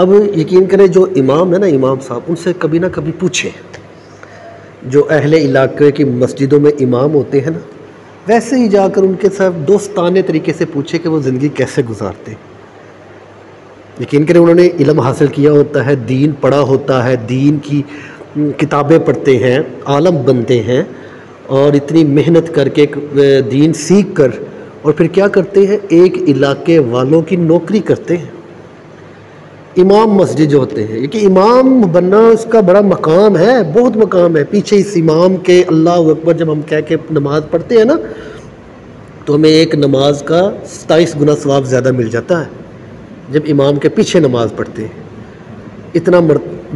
اب یقین کریں جو امام ہے نا، امام صاحب، ان سے کبھی نہ کبھی پوچھیں، جو اہل علاقے کی مسجدوں میں امام ہوتے ہیں نا، ویسے ہی جا کر ان کے ساتھ دوستانے طریقے سے پوچھیں کہ وہ زندگی کیسے گزارتے ہیں۔ یقین کریں انہوں نے علم حاصل کیا ہوتا ہے، دین پڑھا ہوتا ہے، دین کی کتابیں پڑھتے ہیں، عالم بنتے ہیں، اور اتنی محنت کر کے دین سیکھ کر اور پھر کیا کرتے ہیں، ایک علاقے والوں کی نوکری کرتے ہیں۔ امام مسجد جو ہوتے ہیں، کہ امام بننا اس کا بڑا مقام ہے، بہت مقام ہے۔ پیچھے اس امام کے اللہ اکبر جب ہم کہہ کے نماز پڑھتے ہیں نا، تو ہمیں ایک نماز کا 27 گنا ثواب زیادہ مل جاتا ہے جب امام کے پیچھے نماز پڑھتے ہیں۔ اتنا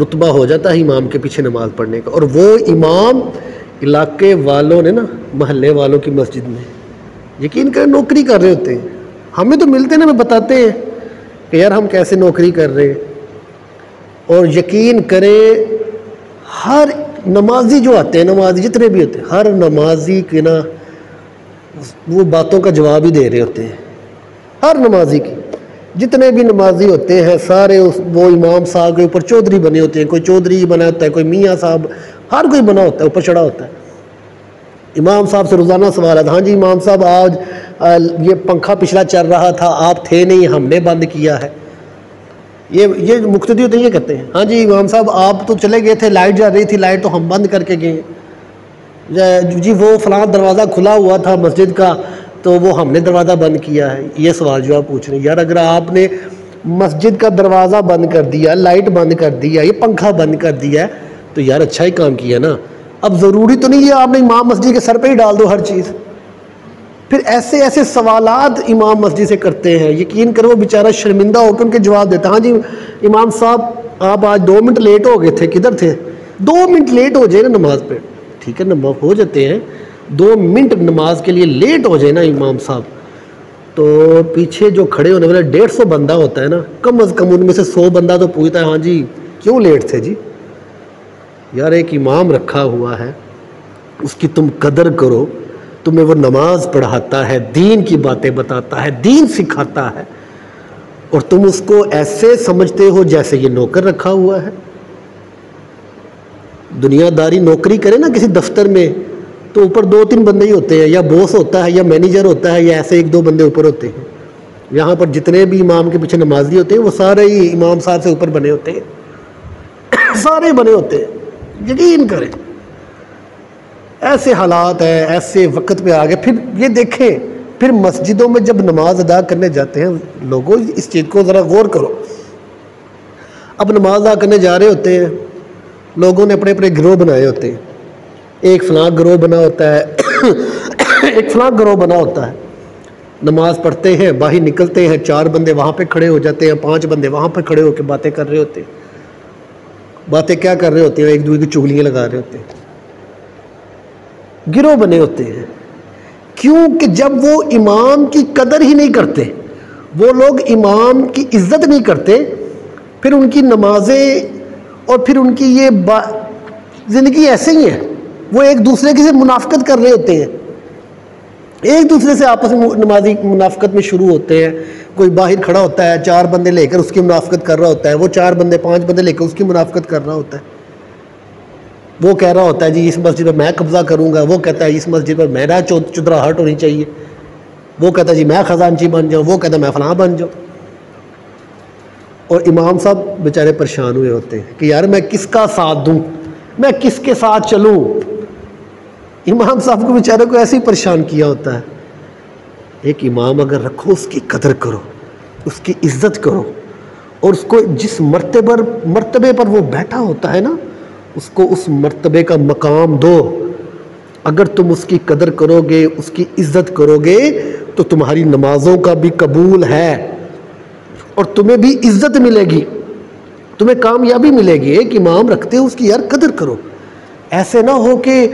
رتبہ ہو جاتا ہے امام کے پیچھے نماز پڑھنے کا، اور وہ امام علاقے والوں نے نا، محلے والوں کی مسجد میں یقین کریں نوکری کر رہے ہوتے ہیں۔ ہمیں تو ملتے ہیں نا، ہمیں بتاتے ہیں کہ یار ہم کیسے نوکری کر رہے ہیں، اور یقین کریں ہر نمازی جو آتے ہیں، نمازی جتنے بھی ہوتے ہیں، ہر نمازی کے نا وہ باتوں کا جواب ہی دے رہے ہوتے ہیں۔ ہر نمازی کی، جتنے بھی نمازی ہوتے ہیں سارے وہ امام صاحب کے اوپر چودھری بنے ہوتے ہیں، کوئی چودھری بنا ہوتا ہے، کوئی میاں صاحب، ہر کوئی بنا ہوتا ہے، اوپر چڑھا ہوتا ہے۔ امام صاحب سے روزانہ سوال ہے، ہاں جی امام صاحب آج یہ پنکھا پچھلا چل رہا تھا، آپ تھے نہیں، ہم نے بند کیا ہے۔ یہ مقتدی ہوتے ہیں، یہ کہتے ہیں ہاں جی امام صاحب آپ تو چلے گئے تھے، لائٹ جا رہی تھی، لائٹ تو ہم بند کر کے گئے، جی وہ فلاں دروازہ کھلا ہوا تھا مسجد کا تو وہ ہم نے دروازہ بند کیا ہے۔ یہ سوال جو آپ پوچھ رہے ہیں، یار اگر آپ نے مسجد کا دروازہ بند کر دیا، لائٹ بند کر دیا، یہ پنکھا بند کر دیا، تو یار اچھا ہی کام کیا نا۔ اب ضروری تو نہیں ہے آپ نے امام مسجد کے سر پہ ہی ڈال دو ہر چیز۔ پھر ایسے ایسے سوالات امام مسجد سے کرتے ہیں، یقین کرو وہ بیچارہ شرمندہ ہو کے ان کے جواب دیتا ہے، ہاں جی امام صاحب آپ آج 2 منٹ لیٹ ہو گئے تھے، کدھر تھے؟ 2 منٹ لیٹ ہو جائے نا نماز پہ، ٹھیک ہے نا، ہو جاتے ہیں 2 منٹ نماز کے لیے لیٹ ہو جائے نا امام صاحب، تو پیچھے جو کھڑے ہونے والے 150 بندہ ہوتا ہے نا، کم از کم ان میں سے 100 بندہ تو پوچھتا ہے ہاں جی کیوں لیٹ تھے جی؟ یار ایک امام رکھا ہوا ہے، اس کی تم قدر کرو، تمہیں وہ نماز پڑھاتا ہے، دین کی باتیں بتاتا ہے، دین سکھاتا ہے، اور تم اس کو ایسے سمجھتے ہو جیسے یہ نوکر رکھا ہوا ہے۔ دنیا داری نوکری کرے نا کسی دفتر میں تو اوپر 2-3 بندے ہی ہوتے ہیں، یا باس ہوتا ہے یا مینیجر ہوتا ہے، یا ایسے 1-2 بندے اوپر ہوتے ہیں۔ یہاں پر جتنے بھی امام کے پیچھے نمازی ہوتے ہیں وہ سارے ہی امام صاحب سے اوپر بنے ہوتے ہیں، سارے بنے ہوتے ہیں، یقین کریں۔ ایسے حالات ہیں، ایسے وقت پہ آگے پھر یہ دیکھیں، پھر مسجدوں میں جب نماز ادا کرنے جاتے ہیں لوگوں، اس چیز کو ذرا غور کرو۔ اب نماز ادا کرنے جا رہے ہوتے ہیں، لوگوں نے اپنے اپنے گروہ بنائے ہوتے ہیں، ایک فلاں گروہ بنا ہوتا ہے ایک فلاں گروہ بنا ہوتا ہے، نماز پڑھتے ہیں، باہر نکلتے ہیں، 4 بندے وہاں پہ کھڑے ہو جاتے ہیں، 5 بندے وہاں پہ کھڑے ہو کے باتیں کر رہے ہوتے ہیں۔ باتیں کیا کر رہے ہوتے ہیں؟ ایک دوسرے کی چغلیاں لگا رہے ہوتے ہیں، گروہ بنے ہوتے ہیں۔ کیونکہ جب وہ امام کی قدر ہی نہیں کرتے، وہ لوگ امام کی عزت نہیں کرتے، پھر ان کی نمازیں اور پھر ان کی یہ زندگی ایسے ہی ہے، وہ ایک دوسرے کی سے منافقت کر رہے ہوتے ہیں، ایک دوسرے سے آپس میں نمازی منافقت میں شروع ہوتے ہیں۔ کوئی باہر کھڑا ہوتا ہے، 4 بندے لے کر اس کی منافقت کر رہا ہوتا ہے، وہ 4 بندے 5 بندے لے کر اس کی منافقت کر رہا ہوتا ہے۔ وہ کہہ رہا ہوتا ہے جی اس مسجد پر میں قبضہ کروں گا، وہ کہتا ہے اس مسجد پر میرا چدراہٹ ہونی چاہیے، وہ کہتا ہے جی میں خزانچی بن جاؤں، وہ کہتا ہے میں فلاں بن جاؤں۔ اور امام صاحب بیچارے پریشان ہوئے ہوتے ہیں کہ یار میں کس کا ساتھ دوں، میں کس کے ساتھ چلوں۔ امام صاحب کو بیچارے کو ایسے ہی پریشان کیا ہوتا ہے۔ ایک امام اگر رکھو اس کی قدر کرو، اس کی عزت کرو، اور اس کو جس مرتبے پر وہ بیٹھا ہوتا ہے نا، اس کو اس مرتبے کا مقام دو۔ اگر تم اس کی قدر کرو گے، اس کی عزت کرو گے، تو تمہاری نمازوں کا بھی قبول ہے اور تمہیں بھی عزت ملے گی، تمہیں کامیابی ملے گی۔ ایک امام رکھتے ہو اس کی یار قدر کرو، ایسے نہ ہو کہ